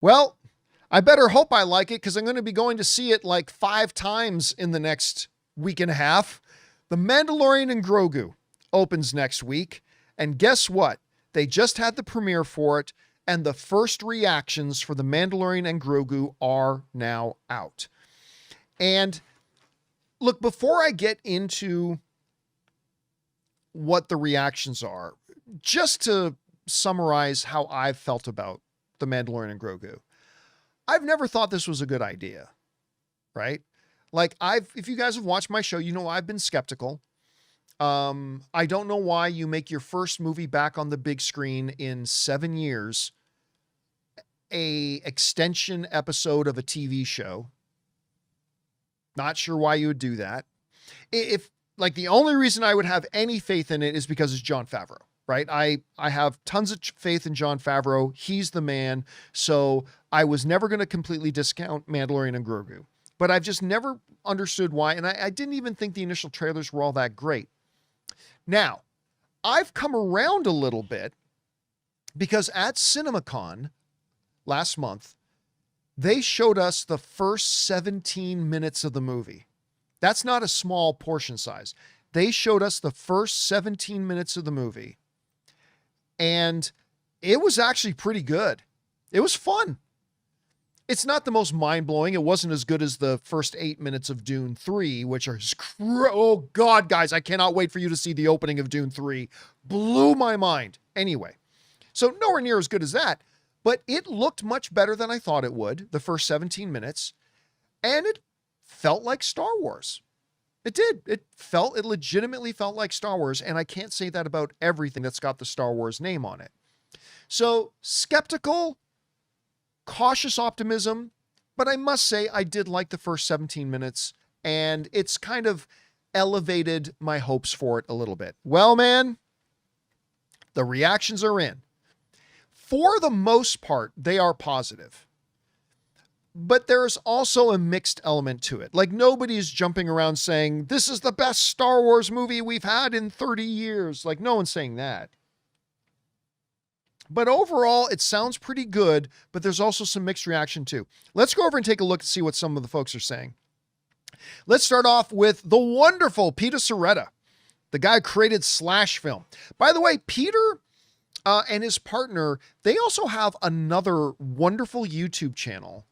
Well, I better hope I like it because I'm going to be going to see it like 5 times in the next week and a half. The Mandalorian and Grogu opens next week. And guess what? They just had the premiere for it, and the first reactions for The Mandalorian and Grogu are now out. And look, before I get into what the reactions are, just to summarize how I've felt about The Mandalorian and Grogu, I've never thought this was a good idea, right? Like if you guys have watched my show, you know I've been skeptical. I don't know why you make your first movie back on the big screen in 7 years a extension episode of a TV show. Not sure why you would do that. If like the only reason I would have any faith in it is because it's John Favreau, right? I have tons of faith in John Favreau. He's the man. So I was never going to completely discount Mandalorian and Grogu, but I've just never understood why. And I didn't even think the initial trailers were all that great. Now, I've come around a little bit because at CinemaCon last month, they showed us the first 17 minutes of the movie. That's not a small portion size. They showed us the first 17 minutes of the movie, and it was actually pretty good. It was fun. It's not the most mind-blowing. It wasn't as good as the first 8 minutes of Dune 3, which are oh God, guys, I cannot wait for you to see the opening of Dune 3. Blew my mind. Anyway, so nowhere near as good as that, but it looked much better than I thought it would, the first 17 minutes, and it felt like Star Wars. It did. It legitimately felt like Star Wars, and I can't say that about everything that's got the Star Wars name on it. So, skeptical, cautious optimism, but I must say I did like the first 17 minutes, and it's kind of elevated my hopes for it a little bit. Well, man, the reactions are in. For the most part, they are positive. But there's also a mixed element to it. Like nobody's jumping around saying, this is the best Star Wars movie we've had in 30 years. Like no one's saying that. But overall, it sounds pretty good, but there's also some mixed reaction too. Let's go over and take a look and see what some of the folks are saying. Let's start off with the wonderful Peter Soretta, the guy who created Slash Film. By the way, Peter and his partner, they also have another wonderful YouTube channel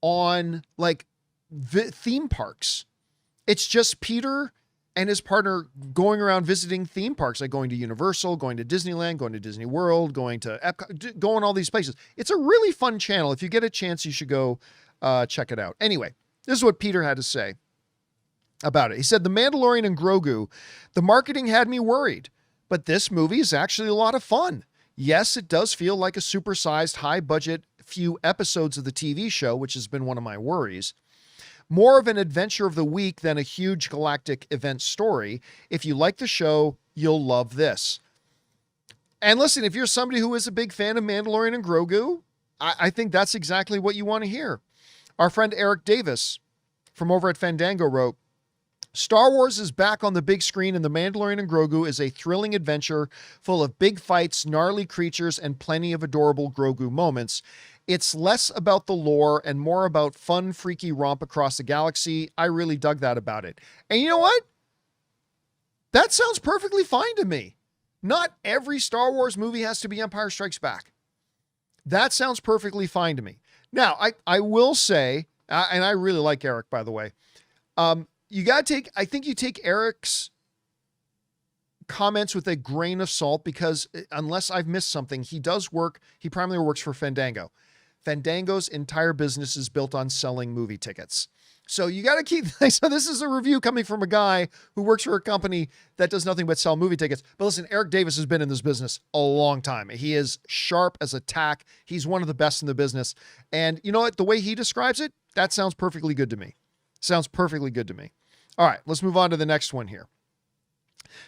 on like theme parks. It's just Peter and his partner going around visiting theme parks, like going to Universal, going to Disneyland, going to Disney World, going to Epcot, going all these places. It's a really fun channel. If you get a chance, you should go check it out. Anyway, this is what Peter had to say about it. He said, The Mandalorian and Grogu, the marketing had me worried, but this movie is actually a lot of fun. Yes, it does feel like a supersized, high-budget few episodes of the TV show, which has been one of my worries. More of an adventure of the week than a huge galactic event story. If you like the show, you'll love this. And listen, if you're somebody who is a big fan of Mandalorian and Grogu, I think that's exactly what you want to hear. Our friend Eric Davis from over at Fandango wrote, Star Wars is back on the big screen, and The Mandalorian and Grogu is a thrilling adventure full of big fights, gnarly creatures, and plenty of adorable Grogu moments. It's less about the lore and more about fun, freaky romp across the galaxy. I really dug that about it. And you know what? That sounds perfectly fine to me. Not every Star Wars movie has to be Empire Strikes Back. That sounds perfectly fine to me. Now, I will say, and I really like Eric, by the way, I think you take Eric's comments with a grain of salt because unless I've missed something, he primarily works for Fandango. Fandango's entire business is built on selling movie tickets. So you got to keep, so this is a review coming from a guy who works for a company that does nothing but sell movie tickets. But listen, Eric Davis has been in this business a long time. He is sharp as a tack. He's one of the best in the business. And you know what? The way he describes it, that sounds perfectly good to me. Sounds perfectly good to me. All right, let's move on to the next one here.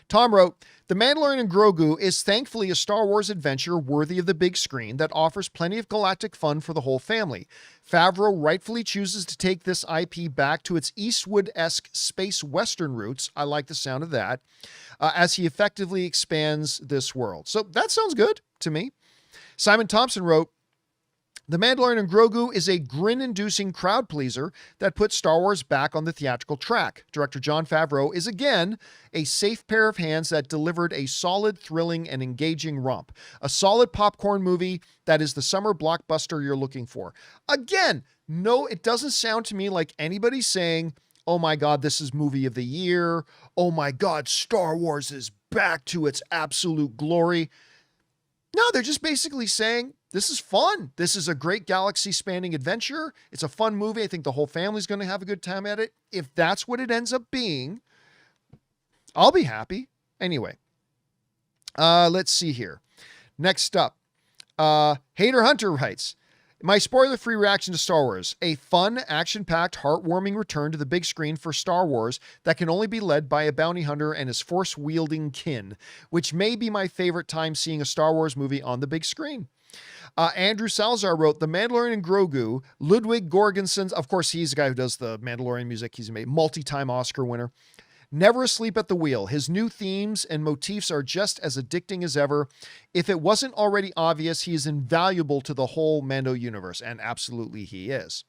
Tom wrote, The Mandalorian and Grogu is thankfully a Star Wars adventure worthy of the big screen that offers plenty of galactic fun for the whole family. Favreau rightfully chooses to take this IP back to its Eastwood-esque space western roots. I like the sound of that, as he effectively expands this world. So that sounds good to me. Simon Thompson wrote, The Mandalorian and Grogu is a grin-inducing crowd pleaser that puts Star Wars back on the theatrical track. Director Jon Favreau is again a safe pair of hands that delivered a solid, thrilling, and engaging romp. A solid popcorn movie that is the summer blockbuster you're looking for. Again, no, it doesn't sound to me like anybody's saying, oh my God, this is movie of the year. Oh my God, Star Wars is back to its absolute glory. No, they're just basically saying, this is fun. This is a great galaxy-spanning adventure. It's a fun movie. I think the whole family's going to have a good time at it. If that's what it ends up being, I'll be happy. Anyway, let's see here. Next up, Hater Hunter writes, my spoiler-free reaction to Star Wars. A fun, action-packed, heartwarming return to the big screen for Star Wars that can only be led by a bounty hunter and his force-wielding kin, which may be my favorite time seeing a Star Wars movie on the big screen. Andrew Salazar wrote, The Mandalorian and Grogu, Ludwig Göransson's, of course, he's the guy who does the Mandalorian music. He's a multi-time Oscar winner. Never asleep at the wheel. His new themes and motifs are just as addicting as ever. If it wasn't already obvious, he is invaluable to the whole Mando universe, and absolutely he is.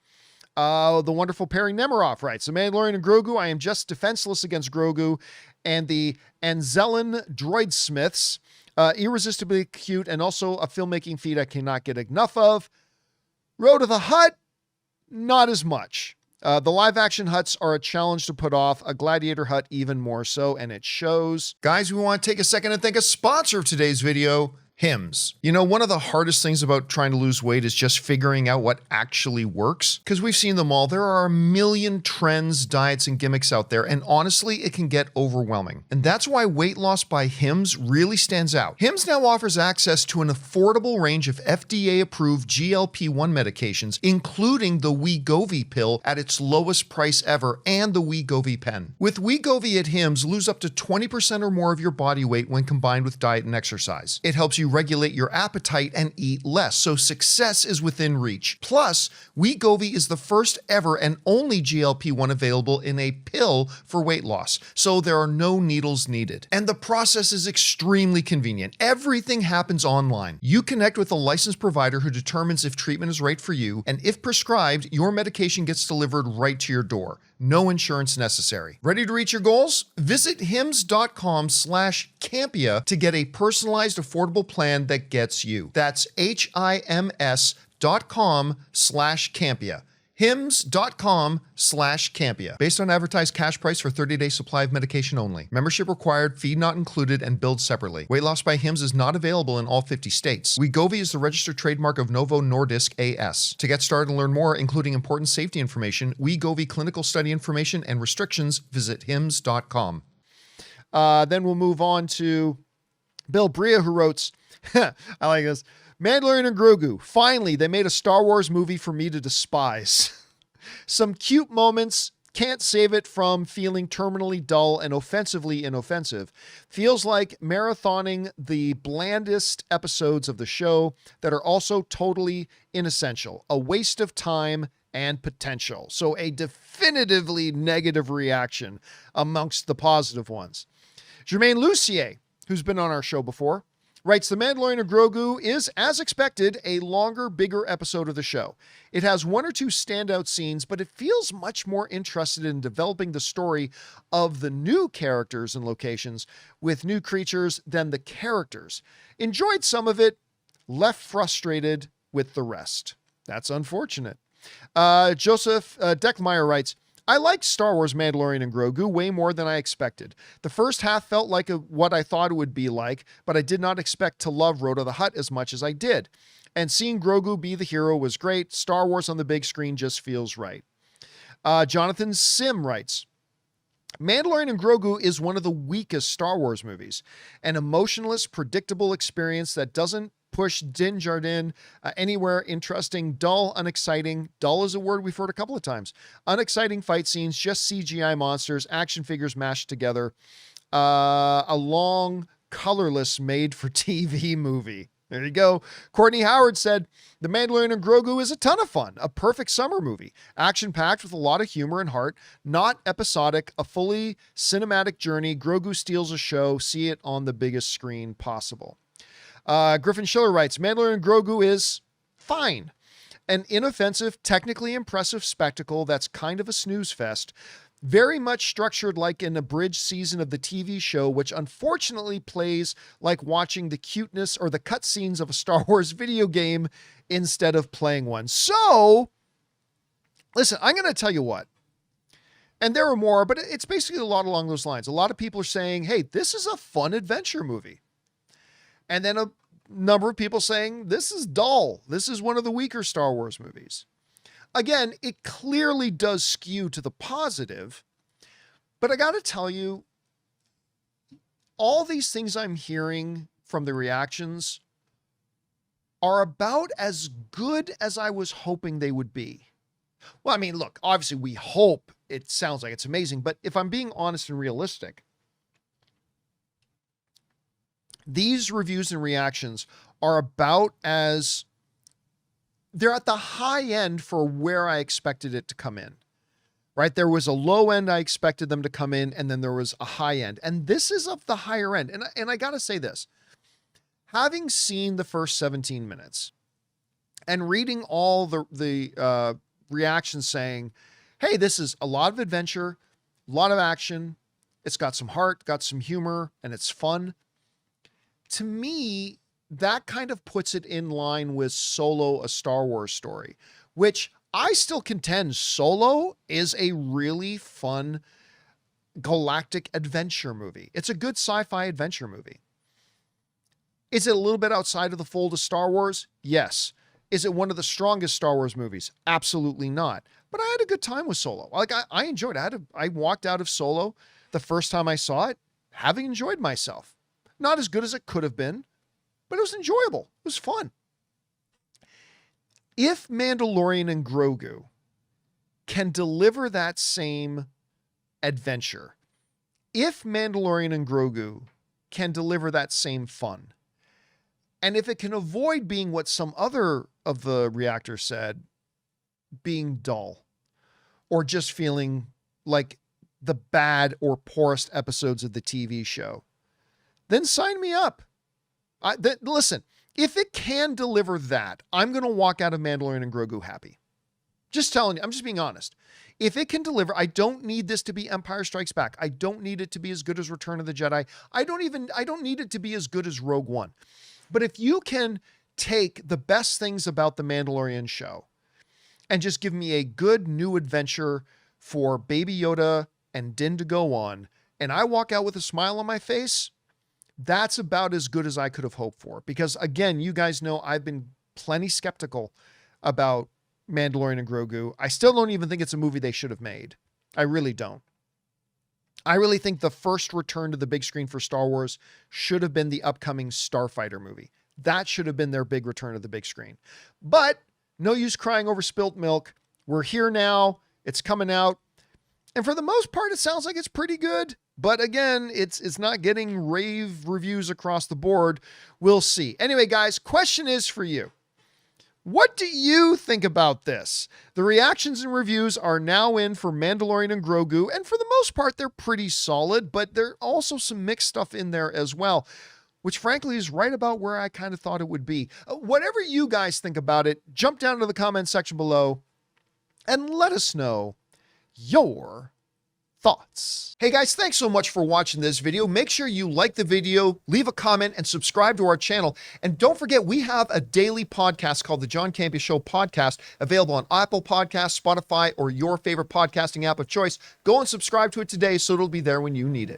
The wonderful Perry Nemiroff writes, The Mandalorian and Grogu, I am just defenseless against Grogu and the Anzellan droidsmiths. Irresistibly cute and also a filmmaking feat I cannot get enough of. Road to the Hutt, not as much. The live action Hutts are a challenge to put off, a Gladiator Hutt even more so, and it shows. Guys, we want to take a second and thank a sponsor of today's video, Hims. You know, one of the hardest things about trying to lose weight is just figuring out what actually works. Because we've seen them all. There are a million trends, diets, and gimmicks out there, and honestly, it can get overwhelming. And that's why weight loss by Hims really stands out. Hims now offers access to an affordable range of FDA-approved GLP-1 medications, including the Wegovy pill at its lowest price ever, and the Wegovy pen. With Wegovy at Hims, lose up to 20% or more of your body weight when combined with diet and exercise. It helps you regulate your appetite and eat less, so success is within reach. Plus, Wegovy is the first ever and only GLP-1 available in a pill for weight loss, so there are no needles needed. And the process is extremely convenient. Everything happens online. You connect with a licensed provider who determines if treatment is right for you, and if prescribed, your medication gets delivered right to your door. No insurance necessary. Ready to reach your goals? Visit hims.com/Campea to get a personalized, affordable plan that gets you. That's HIMS.com/Campea. hims.com/Campea. Based on advertised cash price for 30-day supply of medication only. Membership required, fee not included, and billed separately. Weight loss by Hims is not available in all 50 states. Wegovy is the registered trademark of Novo Nordisk A.S. To get started and learn more, including important safety information, Wegovy clinical study information, and restrictions, visit hims.com. Then we'll move on to Bill Bria, who wrote, I like this, Mandalorian and Grogu. Finally, they made a Star Wars movie for me to despise. Some cute moments, can't save it from feeling terminally dull and offensively inoffensive. Feels like marathoning the blandest episodes of the show that are also totally inessential. A waste of time and potential. So a definitively negative reaction amongst the positive ones. Jermaine Lucier, who's been on our show before, writes, The Mandalorian and Grogu is, as expected, a longer, bigger episode of the show. It has one or two standout scenes, but it feels much more interested in developing the story of the new characters and locations with new creatures than the characters. Enjoyed some of it, left frustrated with the rest. That's unfortunate. Joseph Deckmeyer writes, I liked Star Wars Mandalorian and Grogu way more than I expected. The first half felt like what I thought it would be like, but I did not expect to love Road to the Hutt as much as I did. And seeing Grogu be the hero was great. Star Wars on the big screen just feels right. Jonathan Sim writes, Mandalorian and Grogu is one of the weakest Star Wars movies. An emotionless, predictable experience that doesn't push Din Djarin anywhere interesting, dull, unexciting. Dull is a word we've heard a couple of times. Unexciting fight scenes, just CGI monsters, action figures mashed together. A long, colorless made-for-TV movie. There you go. Courtney Howard said, The Mandalorian and Grogu is a ton of fun. A perfect summer movie. Action-packed with a lot of humor and heart. Not episodic. A fully cinematic journey. Grogu steals a show. See it on the biggest screen possible. Griffin Schiller writes, Mandalorian and Grogu is fine. An inoffensive, technically impressive spectacle that's kind of a snooze fest. Very much structured like an abridged season of the TV show, which unfortunately plays like watching the cuteness or the cutscenes of a Star Wars video game instead of playing one. So, listen, I'm going to tell you what. And there are more, but it's basically a lot along those lines. A lot of people are saying, hey, this is a fun adventure movie. And then a number of people saying, this is dull. This is one of the weaker Star Wars movies. Again, it clearly does skew to the positive, but I got to tell you, all these things I'm hearing from the reactions are about as good as I was hoping they would be. Well, I mean, look, obviously we hope it sounds like it's amazing, but if I'm being honest and realistic, these reviews and reactions are about as they're at the high end for where I expected it to come in, right? There was a low end I expected them to come in, and then there was a high end. And this is of the higher end. And I got to say this, having seen the first 17 minutes and reading all the reactions saying, hey, this is a lot of adventure, a lot of action. It's got some heart, got some humor, and it's fun. To me, that kind of puts it in line with Solo, a Star Wars story, which I still contend Solo is a really fun galactic adventure movie. It's a good sci-fi adventure movie. Is it a little bit outside of the fold of Star Wars? Yes. Is it one of the strongest Star Wars movies? Absolutely not. But I had a good time with Solo. Like I enjoyed it. I walked out of Solo the first time I saw it, having enjoyed myself. Not as good as it could have been, but it was enjoyable. It was fun. If Mandalorian and Grogu can deliver that same adventure, if Mandalorian and Grogu can deliver that same fun, and if it can avoid being what some other of the reactors said, being dull, or just feeling like the bad or poorest episodes of the TV show, then sign me up. Listen, if it can deliver that, I'm going to walk out of Mandalorian and Grogu happy. Just telling you, I'm just being honest. If it can deliver, I don't need this to be Empire Strikes Back. I don't need it to be as good as Return of the Jedi. I don't need it to be as good as Rogue One. But if you can take the best things about the Mandalorian show and just give me a good new adventure for Baby Yoda and Din to go on, and I walk out with a smile on my face, that's about as good as I could have hoped for. Because again, you guys know I've been plenty skeptical about Mandalorian and Grogu. I still don't even think it's a movie they should have made. I really don't. I really think the first return to the big screen for Star Wars should have been the upcoming Starfighter movie. That should have been their big return to the big screen. But no use crying over spilt milk. We're here now. It's coming out. And for the most part, it sounds like it's pretty good. But again, it's not getting rave reviews across the board. We'll see. Anyway, guys, question is for you. What do you think about this? The reactions and reviews are now in for Mandalorian and Grogu, and for the most part, they're pretty solid, but there are also some mixed stuff in there as well, which frankly is right about where I kind of thought it would be. Whatever you guys think about it, jump down to the comment section below and let us know your thoughts. Hey guys, thanks so much for watching this video. Make sure you like the video, leave a comment, and subscribe to our channel. And don't forget, we have a daily podcast called the John Campea Show podcast, available on Apple Podcasts, Spotify, or your favorite podcasting app of choice. Go and subscribe to it today so it'll be there when you need it.